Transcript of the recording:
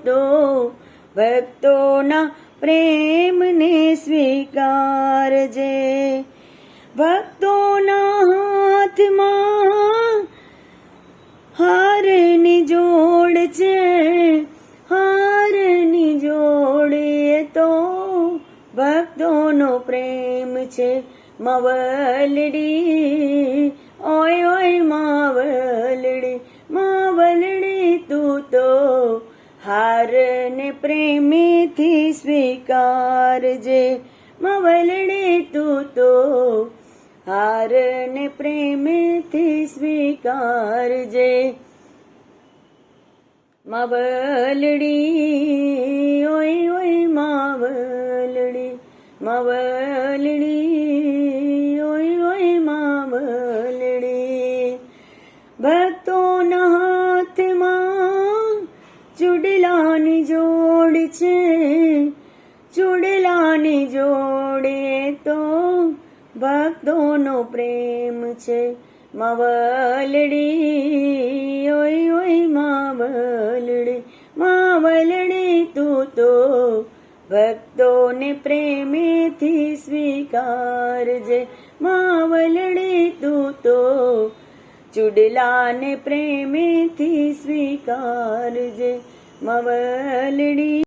તો ભક્તોના પ્રેમને સ્વીકારજે. ભક્તોના હાથમાં હારની જોડ છે, હારની જોડે તો ભક્તોનો પ્રેમ છે. માવલડી ઓય ઓય માવલડી, માવલડી તું તો હારને પ્રેમેથી સ્વીકારજે. માવલડી તું તો હારને પ્રેમેથી સ્વીકારજે. માવલડી ઓય ઓય માવલડી, માવલડી ઓય ઓય માવલડી. ભક્તોના હાથમાં ચૂડલાની જોડ છે, ચૂડલાની જોડે તો ભક્તોનો પ્રેમ છે. માવલડી ઓય ઓય માવલડી, માવલડી તું તો ભક્તોને પ્રેમેથી સ્વીકારજે. માવલડી તું તો ચૂડલાને પ્રેમેથી સ્વીકારજે. માવલડી